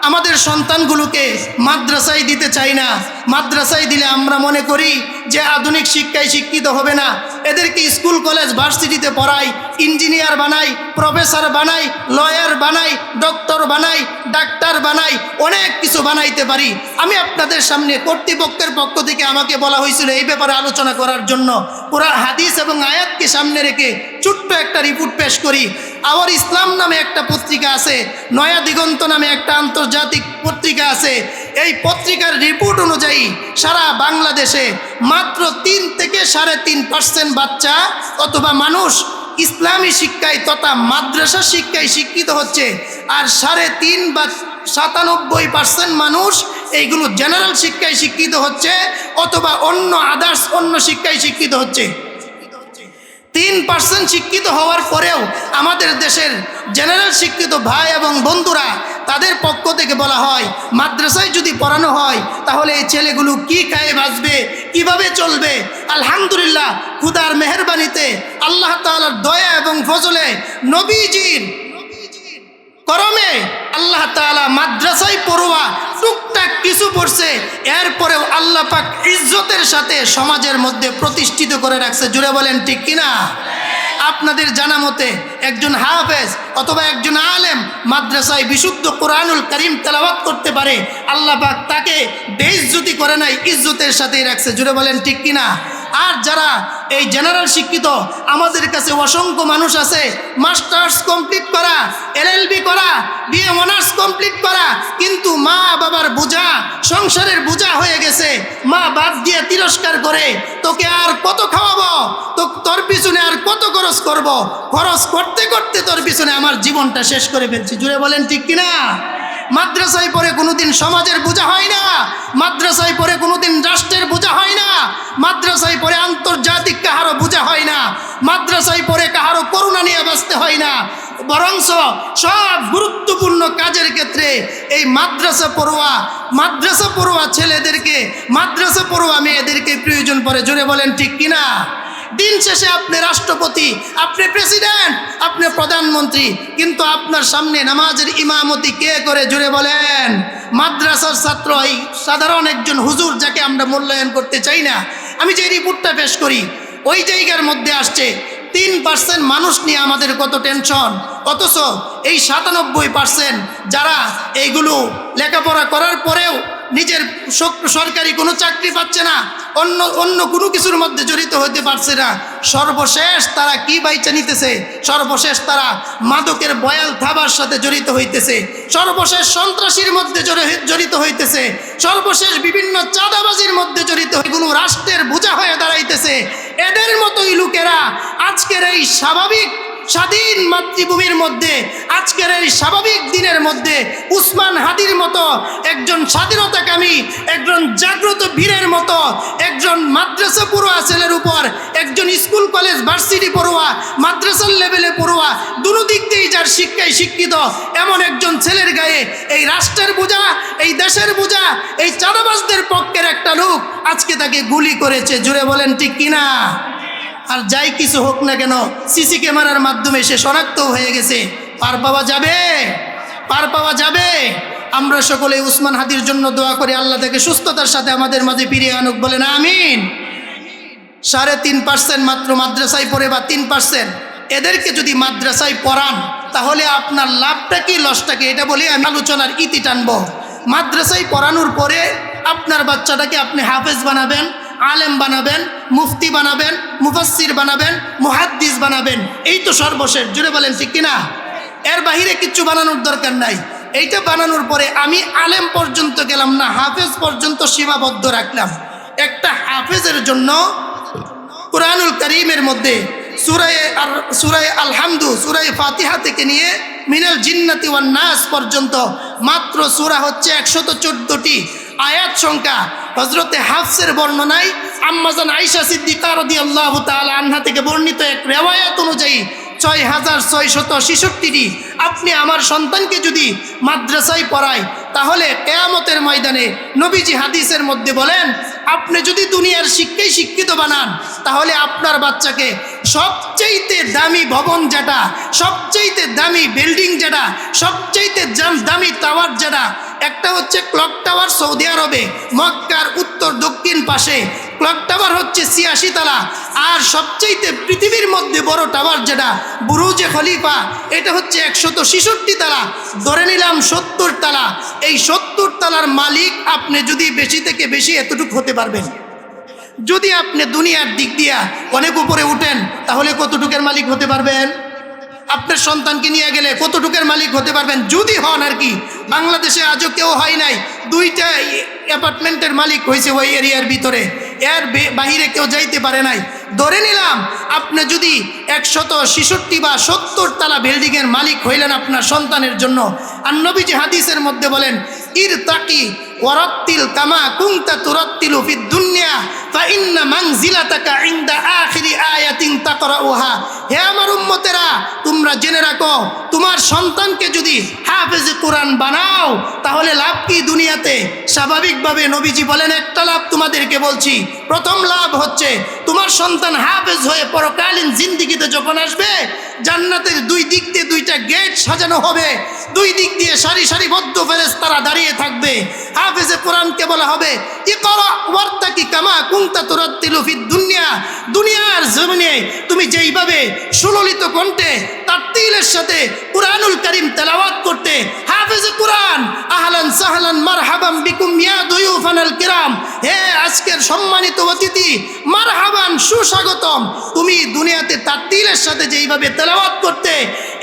আমাদের সন্তানগুলোকে মাদ্রাসায় দিতে চাই না। মাদ্রাসায় দিলে আমরা মনে করি যে আধুনিক শিক্ষায় শিক্ষিত হবে না। এদেরকে স্কুল কলেজ ভার্সিটিতে পড়াই, ইঞ্জিনিয়ার বানাই, প্রফেসর বানাই, লয়ার বানাই, ডক্টর বানাই, ডাক্তার বানাই, অনেক কিছু বানাইতে পারি। আমি আপনাদের সামনে কর্তৃপক্ষের পক্ষ থেকে আমাকে বলা হয়েছিল এই ব্যাপারে আলোচনা করার জন্য। পুরা হাদিস এবং আয়াতকে সামনে রেখে ছোট্ট একটা রিপোর্ট পেশ করি। আওয়ার ইসলাম নামে একটা পত্রিকা আছে, নয়া দিগন্ত নামে একটা আন্তর্জাতিক পত্রিকা আছে। এই পত্রিকার রিপোর্ট অনুযায়ী সারা বাংলাদেশে মাত্র 3 থেকে 3.5% বাচ্চা অথবা মানুষ ইসলামী শিক্ষায় তথা মাদ্রাসা শিক্ষায় শিক্ষিত হচ্ছে, আর 3.5 বা 97% মানুষ এইগুলো জেনারেল শিক্ষায় শিক্ষিত হচ্ছে অথবা অন্য আদার্স অন্য শিক্ষায় শিক্ষিত হচ্ছে। 3% শিক্ষিত হওয়ার পরেও আমাদের দেশের জেনারেল শিক্ষিত ভাই এবং বন্ধুরা, তাদের পক্ষ থেকে বলা হয় মাদ্রাসায় যদি পড়ানো হয় তাহলে এই ছেলেগুলো কি খায় বাঁচবে, কিভাবে চলবে। আলহামদুলিল্লাহ, খুদার মেহেরবানিতে, আল্লাহ তাআলার দয়া এবং ফজলে, নবীজির করমে আল্লাহ তাআলা মাদ্রাসায় পড়ুয়া টুকটাক কিছু পড়ছে, এরপরেও আল্লাহ পাক ইজ্জতের সাথে সমাজের মধ্যে প্রতিষ্ঠিত করে রাখছে। জুড়ে বলেন ঠিক কিনা? আপনাদের জানা মতে একজন হাফেজ অথবা একজন আলেম মাদ্রাসায় বিশুদ্ধ কোরআনুল কারীম তেলাওয়াত করতে পারে, আল্লাহ পাক তাকে বেইজ্জতি করে নাই, ইজ্জতের সাথেই রাখছে। জুড়ে বলেন ঠিক কিনা? আর যারা এই জেনারেল শিক্ষিত, আমাদের কাছে অসংখ্য মানুষ আছে মাস্টার্স কমপ্লিট করা, এলএলবি করা, বিএ অনার্স কমপ্লিট করা, কিন্তু মা বাবার বোঝা, সংসারের বোঝা হয়ে গেছে। মা বাদ দিয়ে তিরস্কার করে, তোকে আর কত খাওয়াবো, তোর পিছনে আর কত খরচ করব, খরচ করতে করতে তোর পিছনে আমার জীবনটা শেষ করে ফেলছি। জুড়ে বলেন ঠিক কিনা? মাদ্রাসায় পড়ে কোনোদিন সমাজের বোঝা হয় না, মাদ্রাসায় পড়ে কোনোদিন রাষ্ট্রের বোঝা হয় না, মাদ্রাসায় পড়ে আন্তর্জাতিক কাহারও বোঝা হয় না, মাদ্রাসায় পড়ে কাহারও করুণা নিয়ে বাঁচতে হয় না। বরঞ্চ সব গুরুত্বপূর্ণ কাজের ক্ষেত্রে এই মাদ্রাসা পড়ুয়া ছেলেদেরকে, মাদ্রাসা পড়ুয়া মেয়েদেরকে প্রয়োজন পড়ে। জোরে বলেন ঠিক কিনা? দিন শেষে আপনি রাষ্ট্রপতি, আপনি প্রেসিডেন্ট, আপনি প্রধানমন্ত্রী, কিন্তু আপনার সামনে নামাজের ইমামতি কে করে? জুড়ে বলেন। মাদ্রাসার ছাত্র, এই সাধারণ একজন হুজুর যাকে আমরা মূল্যায়ন করতে চাই না। আমি যে রিপোর্টটা পেশ করি ওই জায়গার মধ্যে আসছে 3% মানুষ নিয়ে আমাদের কত টেনশন, অথচ এই 97% যারা এইগুলো লেখাপড়া করার পরেও নিজের সরকারি কোনো চাকরি পাচ্ছে না, অন্য অন্য কোনো কিছুর মধ্যে জড়িত হতে পারছে না। সর্বশেষ তারা কি বাইচা নিতেছে? সর্বশেষ তারা মাদকের বয়াল থাবার সাথে জড়িত হইতেছে, সর্বশেষ সন্ত্রাসীর মধ্যে জড়িত হইতেছে, সর্বশেষ বিভিন্ন চাঁদাবাজির মধ্যে জড়িত হয়ে কোনো রাষ্ট্রের বোঝা হয়ে দাঁড়াইতেছে। এদের মতোই লোকেরা আজকের এই স্বাভাবিক স্বাধীন মাতৃভূমির মধ্যে, আজকের এই স্বাভাবিক দিনের মধ্যে উসমান হাদির মতো একজন স্বাধীনতাকামী, একজন জাগ্রত বীরের মতো একজন মাদ্রাসা পড়ুয়া ছেলের উপর, একজন স্কুল কলেজ ভার্সিটি পড়ুয়া, মাদ্রাসার লেভেলে পড়ুয়া, দুনো দিক দিয়েই যার শিক্ষায় শিক্ষিত এমন একজন ছেলের গায়ে এই রাষ্ট্রের বোঝা, এই দেশের বোঝা, এই চাঁদাবাজদের পক্ষের একটা লোক আজকে তাকে গুলি করেছে। জুড়ে বলেন ঠিক কিনা? আর যাই কিছু হোক না কেন, সিসি ক্যামেরার মাধ্যমে সে শনাক্ত হয়ে গেছে। পার পাওয়া যাবে? পার পাওয়া যাবে? আমরা সকলে উসমান হাদির জন্য দোয়া করি, আল্লাহ তাকে সুস্থতার সাথে আমাদের মাঝে ফিরিয়ে আনুক। বলেন আমিন। 3.5% মাত্র মাদ্রাসায় পড়ে, বা 3%, এদেরকে যদি মাদ্রাসায় পড়ান তাহলে আপনার লাভটা কি লসটা কি, এটা বলে আমি আলোচনার ইতি টানবো। মাদ্রাসায় পড়ানোর পরে আপনার বাচ্চাটাকে আপনি হাফেজ বানাবেন, আলেম বানাবেন, মুফতি বানাবেন, মুফাসসির বানাবেন, মুহাদ্দিস বানাবেন, এই তো সর্বশেষ। জুড়ে বলেন ঠিক কিনা? এর বাহিরে কিচ্ছু বানানোর দরকার নাই। এইটা বানানোর পরে আমি আলেম পর্যন্ত গেলাম না, হাফেজ পর্যন্ত সীমাবদ্ধ রাখলাম। একটা হাফেজের জন্য কুরআনুল কারীমের মধ্যে সূরায়ে আলহামদু, সূরায়ে ফাতিহা থেকে নিয়ে মিনাল জিন্নাতি ওয়ান নাস পর্যন্ত মাত্র সূরা হচ্ছে 114টি আয়াত সংখ্যা। হযরতে হাফসের বর্ণনায় আম্মাজান আয়েশা সিদ্দিকা রাদিয়াল্লাহু তাআলা আনহা থেকে বর্ণিত এক রিওয়ায়াত অনুযায়ী 6666টি আপনি আমার সন্তানকে যদি মাদ্রাসায় পড়ায় তাহলে কিয়ামতের ময়দানে নবীজি হাদিসের মধ্যে বলেন, আপনি যদি দুনিয়ার শিক্ষায় শিক্ষিত বানান তাহলে আপনার বাচ্চাকে সবচেয়ে দামি ভবন যেটা, সবচেয়ে দামি বিল্ডিং যেটা, সবচেয়ে দামি টাওয়ার যেটা, একটা হচ্ছে ক্লক টাওয়ার সৌদি আরবে মক্কার উত্তর দক্ষিণ পাশে, ক্লক টাওয়ার হচ্ছে 86 তলা, আর সবচেয়ে পৃথিবীর মধ্যে বড় টাওয়ার যেটা বুরুজে খলিফা, এটা হচ্ছে 166 তলা, ধরে নিলাম 70 তলা। এই 70 তলার মালিক আপনি যদি বেশি থেকে বেশি এতটুকু হতে পারবেন। যদি আপনি দুনিয়ার দিক দিয়া অনেক উপরে উঠেন তাহলে কতটুকের মালিক হতে পারবেন? আপনার সন্তানকে নিয়ে গেলে কতটুকের মালিক হতে পারবেন? যদি হন আর কি। বাংলাদেশে আজও কেউ হয় নাই, 2টা অ্যাপার্টমেন্টের মালিক হয়েছে ওই এরিয়ার ভিতরে, এর বাহিরে কেউ যাইতে পারে নাই। ধরে নিলাম আপনি যদি 166 বা 70 তলা বিল্ডিংয়ের মালিক হইলেন আপনার সন্তানের জন্য। আর নবীজি হাদিসের মধ্যে বলেন, ইরতাকি ওয়ারাত্তিল কামা কুনতা তুরাত্তিলু ফিদ দুনিয়া ফা ইন্না মানজিলাতাকা ইনদা আখিরি আয়াতিন তাকরাউহা। হে আমার উম্মতেরা, তোমরা জেনে রাখো, তোমার সন্তানকে যদি হাফেজে কোরআন বানাও তাহলে লাভ কি দুনিয়াতে? স্বাভাবিকভাবে নবীজি বলেন একটা লাভ তোমাদেরকে বলছি। প্রথম লাভ হচ্ছে তোমার সন্তান হাফেজ হয়ে পরকালীন জিন্দেগিতে যখন আসবে, জান্নাতের 2 দিক দিয়ে 2টা গেট সাজানো হবে, 2 দিক দিয়ে সারি সারিবদ্ধ ফেরেশতারা দাঁড়িয়ে থাকবে। হাফেজে কোরআনকে বলা হবে, ইকরা ওয়ারতাকি কামা কুনতা তুরাত্তিলু ফিদ দুনিয়া। দুনিয়ার জমিনে তুমি যেইভাবে সুললিত কণ্ঠে তারতিলের সাথে কুরআনুল কারীম তেলাওয়াত করতে, হাফেজে কোরআন আহলান সাহলান মারহাবান বিকুম ইয়া দুয়ুফানাল কিরাম, হে আজকের সম্মানিত অতিথি, মারহাবান, সুস্বাগতম। তুমি দুনিয়াতে তারতিলের সাথে যেইভাবে তেলাওয়াত করতে,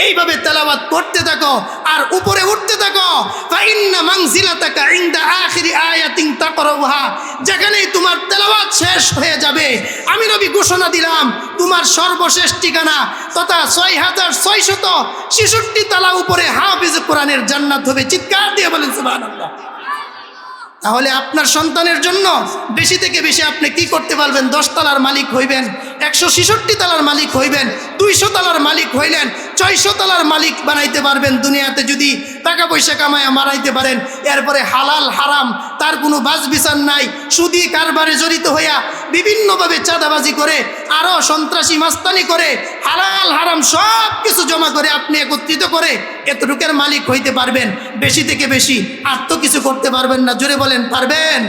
এইভাবে তেলাওয়াত করতে থাকো আর উপরে উঠতে থাকো। ফা ইন্না মানজিলাতাকা ইনদা আখিরি আয়াতিন তাকরাউহা। যেখানেই তোমার তেলাওয়াত শেষ হয়ে যাবে, আমি নবী ঘোষণা দিলাম তোমার সর্বশেষ ঠিকানা তথা 6666 তলা উপরে হাফেজ কোরআনের জান্নাত হবে। চিৎকার দিয়ে বলেন সুবহানাল্লাহ। তাহলে আপনার সন্তানের জন্য বেশি থেকে বেশি আপনি কি করতে পারবেন? 10 তলার মালিক হইবেন, 166 তলার মালিক হইবেন, 200 তলার মালিক হইলেন, 600 তলার মালিক বানাইতে পারবেন দুনিয়াতে যদি টাকা পয়সা কামায়া মারাইতে পারেন। এরপরে হালাল হারাম তার কোনো বাজ বিচার নাই, সুদি কারবারে জড়িত হইয়া বিভিন্নভাবে চাঁদাবাজি করে, আরও সন্ত্রাসী মাস্তানি করে, হালাল হারাম সব কিছু জমা করে আপনি একত্রিত করে এতটুকের মালিক হইতে পারবেন। বেশি থেকে বেশি আর তো কিছু করতে পারবেন না। জোরে বলেন পারবেন?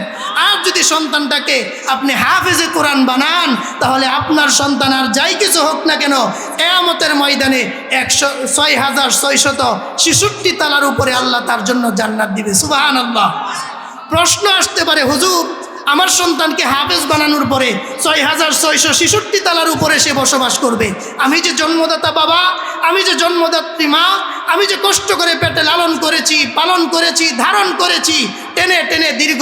আর যদি সন্তানটাকে আপনি হাফেজে কোরআন বানান তাহলে আপনার সন্তান আর যাই কিছু হোক না কেন, কিয়ামতের ময়দানে 6666 তলার উপরে আল্লাহ তার জন্য জান্নাত দিবে। সুবহানাল্লাহ। প্রশ্ন আসতে পারে, হুজুর আমার সন্তানকে হাফেজ বানানোর পরে 6666 তালার উপরে সে বসবাস করবে, আমি যে জন্মদাতা বাবা, আমি যে জন্মদাত্রী মা, আমি যে কষ্ট করে পেটে লালন করেছি, পালন করেছি, ধারণ করেছি, টেনে টেনে দীর্ঘ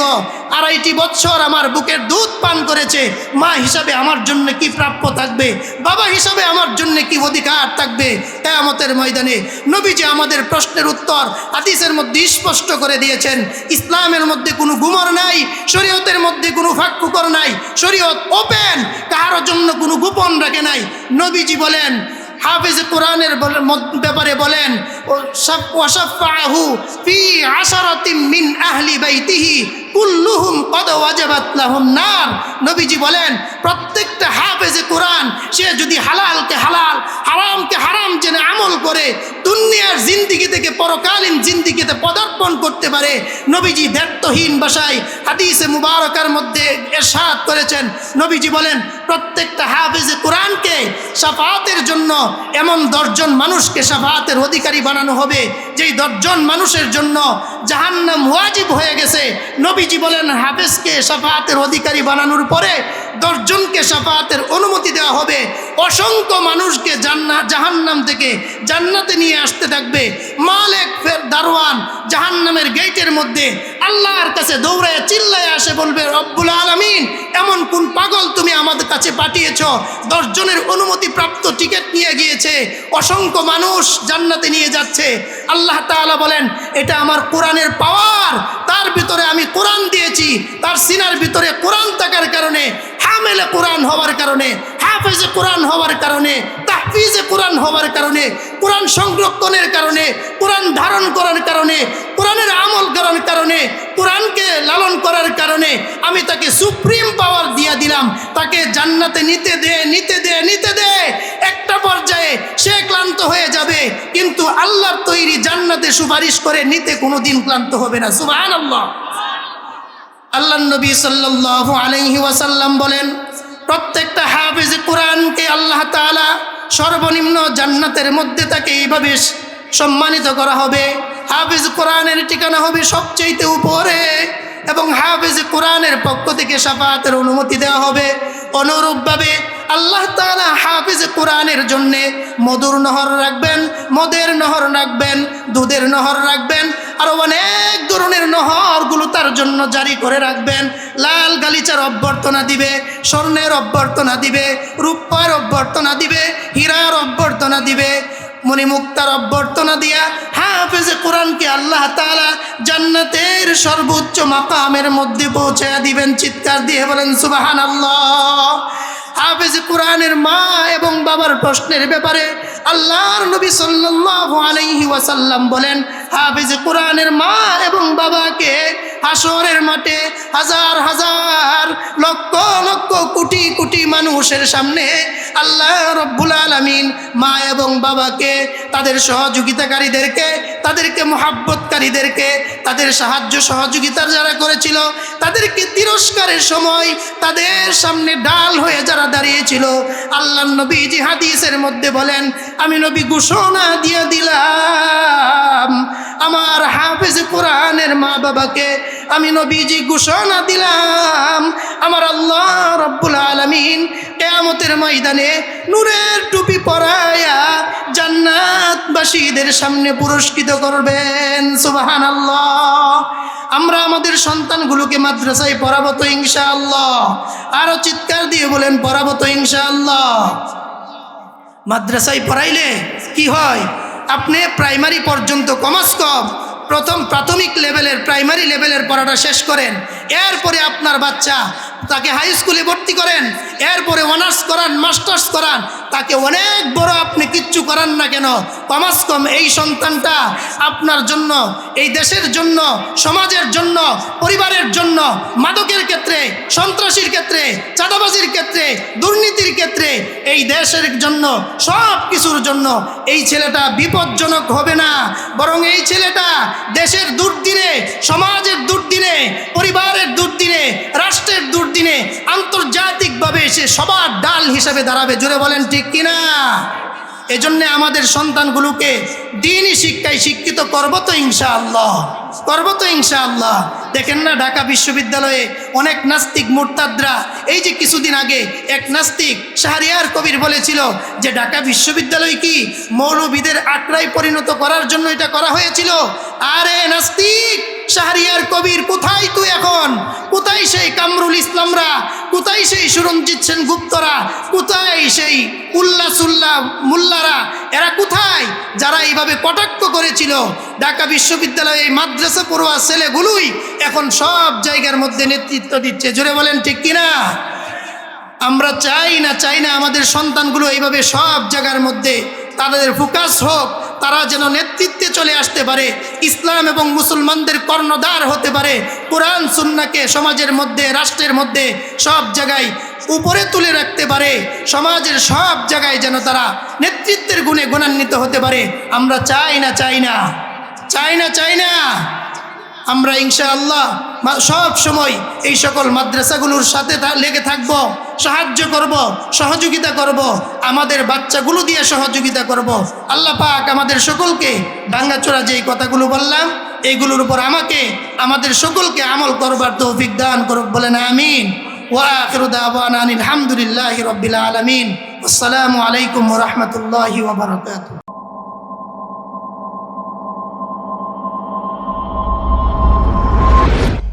2.5 বছর আমার বুকের দুধ পান করেছে, মা হিসাবে আমার জন্য কি প্রাপ্য থাকবে, বাবা হিসাবে আমার জন্য কি অধিকার থাকবে কিয়ামতের ময়দানে? নবীজি আমাদের প্রশ্নের উত্তর হাদিসের মধ্যে স্পষ্ট করে দিয়েছেন। ইসলামের মধ্যে কোনো গুমর নাই, শরীয়তের মধ্যে কোনো ফাঁকফুকর নাই, শরীয়ত ওপেন, কারোর জন্য কোনো গোপন রাখে নাই। নবীজি বলেন, হাফেজ কোরআনের ব্যাপারে বলেন, ওয়াশাফাহু ফি আশারাতিন মিন আহলি বাইতিহি কুল্লুহুম কদ ওয়াজাবাত লাহুন নার। নবীজি বলেন, প্রত্যেকটা হাফেজে কোরআন সে যদি হালালকে হালাল, হারামকে হারাম জেনে আমল করে দুনিয়ার জিন্দিগি থেকে পরকালীন জিন্দিগিতে পদার্পণ করতে পারে। নবীজি ব্যর্থহীন ভাষায় হাদিসে মুবারকার মধ্যে ইরশাদ করেছেন, নবীজি বলেন, প্রত্যেকটা হাফেজে কোরআনকে শাফাআতের জন্য এমন 10 জন মানুষকে শাফাআতের অধিকারী বানানো হবে, যেই 10 জন মানুষের জন্য জাহান্নাম ওয়াজিব হয়ে গেছে। নবীজি বলেন, হাফেজকে শাফাআতের অধিকারী বানানোর পরে 10 জনকে শাফাআতের অনুমতি দেওয়া হবে। অসংখ্য মানুষকে জাহান্নাম থেকে জান্নাতে নিয়ে আসতে থাকবে। মালিক ফের দারওয়ান জাহান্নামের গেটের মধ্যে আল্লাহর কাছে দৌড়ায় চিল্লায় আসে, বলবে, রব্বুল আলামিন, এমন কোন পাগল তুমি আমাদের কাছে পাঠিয়েছ? 10 জনের অনুমতি প্রাপ্ত টিকিট নিয়ে গিয়েছে, অসংখ্য মানুষ জান্নাতে নিয়ে যাচ্ছে। আল্লাহ তাআলা বলেন, এটা আমার কোরআনের পাওয়ার, তার ভিতরে আমি কোরআন দিয়েছি, তার সিনার ভিতরে কোরআন থাকার কারণে, হামেলে কোরআন হওয়ার কারণে, হাফেজে কোরআন হওয়ার কারণে, তাহফিজে কোরআন হওয়ার কারণে, কোরআন সংরক্ষণের কারণে, কোরআন ধারণ করার কারণে, কোরআনের আমল করার কারণে, কোরআনকে লালন করার কারণে আমি তাকে সুপ্রিম পাওয়ার দিয়ে দিলাম। তাকে জান্নাতে নিতে দে, নিতে দে, নিতে দে। একটা পর্যায়ে সে ক্লান্ত হয়ে যাবে, কিন্তু আল্লাহর তৈরি জান্নাতে সুপারিশ করে নিতে কোনোদিন ক্লান্ত হবে না। সুবহানাল্লাহ। আল্লাহর নবী সাল্লাল্লাহু আলাইহি ওয়াসাল্লাম বলেন, প্রত্যেকটা হাফেজ কোরআনকে আল্লাহ তাআলা সর্বনিম্ন জান্নাতের মধ্যে তাকে এইভাবে সম্মানিত করা হবে। হাফেজ কোরআনের ঠিকানা হবে সবচেয়ে উপরে, এবং হাফেজ কোরআনের পক্ষ থেকে শাফাআতের অনুমতি দেওয়া হবে। অনুরূপভাবে আল্লাহ তাআলা হাফেজ কোরআনের জন্য মধুর নহর রাখবেন, মদের নহর রাখবেন, দুধের নহর রাখবেন, আরো অনেক ধরনের নহরগুলো তার জন্য জারি করে রাখবেন। লাল গালিচার অভ্যর্থনা দিবে, স্বর্ণের অভ্যর্থনা দিবে, রূপার অভ্যর্থনা দিবে, হীরার অভ্যর্থনা দিবে, মণিমুক্তার অভ্যর্থনা দিয়া হাফেজে কোরআনকে আল্লাহ তাআলা জান্নাতের সর্বোচ্চ মাকামের মধ্যে পৌঁছায়া দিবেন। চিৎকার দিয়ে বলেন সুবহানাল্লাহ। হাফেজ কোরআনের মা এবং বাবার প্রশ্নের ব্যাপারে আল্লাহর নবী সাল্লাল্লাহু আলাইহি ওয়াসাল্লাম বলেন, হাফেজ কোরআনের মা এবং বাবাকে হাসরের মাঠে হাজার হাজার লক্ষ লক্ষ কোটি কোটি মানুষের সামনে আল্লাহ রব্বুল আলামিন মা এবং বাবাকে, তাদের সহযোগিতাকারীদেরকে, তাদেরকে মুহাব্বতকারীদেরকে, তাদের সাহায্য সহযোগিতা যারা করেছিল তাদেরকে তিরস্কারের সময় তাদের সামনে ডাল হয়ে যারা দাঁড়িয়েছিল, আল্লাহর নবীজি হাদিসের মধ্যে বলেন, আমি নবী ঘোষণা দিয়ে দিলাম, আমার হাফেজ কোরআনের মা বাবাকে আমি নবীজি ঘোষণা দিলাম, আমার আল্লাহ রব্বুল আলামিন কিয়ামতের ময়দানে নূরের টুপি পরায়া জান্নাতবাসীদের সামনে পুরস্কৃত করবেন। সুবহানাল্লাহ। আমরা আমাদের সন্তানগুলোকে মাদ্রাসায় পড়াবো তো ইনশাআল্লাহ? আরো চিৎকার দিয়ে বলেন, পড়াবো তো ইনশাআল্লাহ? মাদ্রাসায় পড়াইলে কি হয়, আপনি প্রাইমারি পর্যন্ত কমাস কম প্রথম প্রাথমিক লেভেলের, প্রাইমারি লেভেলের পড়াটা শেষ করেন, এরপরে আপনার বাচ্চা তাকে হাই স্কুলে ভর্তি করেন, এরপরে অনার্স করান, মাস্টার্স করান, তাকে অনেক বড় আপনি কিচ্ছু করান না কেন, কমাস কম এই সন্তানটা আপনার জন্য, এই দেশের জন্য, সমাজের জন্য, পরিবারের জন্য, মাদকের ক্ষেত্রে, সন্ত্রাসীর ক্ষেত্রে, চাঁদাবাজির ক্ষেত্রে, দুর্নীতির ক্ষেত্রে, এই দেশের জন্য, সব কিছুর জন্য এই ছেলেটা বিপজ্জনক হবে না, বরং এই ছেলেটা দেশের দুর্দিনে, সমাজের দুর্দিনে, পরিবারের দুর্দিনে, রাষ্ট্রের দুর্দিনে আন্তর্জাতিকভাবে সে সবার ডাল হিসেবে দাঁড়াবে। জোরে বলেন ঠিক কিনা? এজন্য আমাদের সন্তানগুলোকে দ্বীনি শিক্ষায় শিক্ষিত করবো তো ইনশাআল্লাহ, করবো তো ইনশাআল্লাহ। দেখেন না ঢাকা বিশ্ববিদ্যালয়ে অনেক নাস্তিক মুরতাদরা, এই যে কিছুদিন আগে এক নাস্তিক শাহরিয়ার কবির বলেছিল যে ঢাকা বিশ্ববিদ্যালয় কি মৌলবীদের আখড়ায় পরিণত করার জন্য এটা করা হয়েছিল। আরে নাস্তিক শাহরিয়ার কবির, কোথায় তুই এখন? কোথায় সেই কামরুল ইসলামরা? কোথায় সেই সুরঞ্জিত সেন গুপ্তরা? কোথায় সেই উল্লাসুল্লাহ মোল্লারা? এরা কোথায় যারা এইভাবে কটাক্ষ করেছিল? ঢাকা বিশ্ববিদ্যালয়ে এই মাদ্রাসা পড়ুয়া ছেলেগুলোই এখন সব জায়গার মধ্যে নেতৃত্ব দিচ্ছে। জোরে বলেন ঠিক কিনা? আমরা চাই না আমাদের সন্তানগুলো এইভাবে সব জায়গার মধ্যে তাদের ফোকাস হোক, তারা যেন নেতৃত্বে চলে আসতে পারে, ইসলাম এবং মুসলমানদের কর্ণধার হতে পারে, কোরআন সুন্নাহকে সমাজের মধ্যে, রাষ্ট্রের মধ্যে সব জায়গায় উপরে তুলে রাখতে পারে, সমাজের সব জায়গায় যেন তারা নেতৃত্বের গুণে গুণান্বিত হতে পারে। আমরা চাই না আমরা ইনশাআল্লাহ সব সময় এই সকল মাদ্রাসাগুলোর সাথে লেগে থাকব, সাহায্য করব, সহযোগিতা করব, আমাদের বাচ্চাগুলো দিয়ে সহযোগিতা করব। আল্লাহ পাক আমাদের সকলকে ভাঙাচোরা যেই কথাগুলো বললাম এইগুলোর উপর আমাদের সকলকে আমল করবার তৌফিক দান করুক, বলেন আমিন। ওয়া আখিরু দাওয়ানা আলহামদুলিল্লাহি রাব্বিল আলামিন। আসসালামু আলাইকুম ওয়া রাহমাতুল্লাহি ওয়া বারাকাতুহু।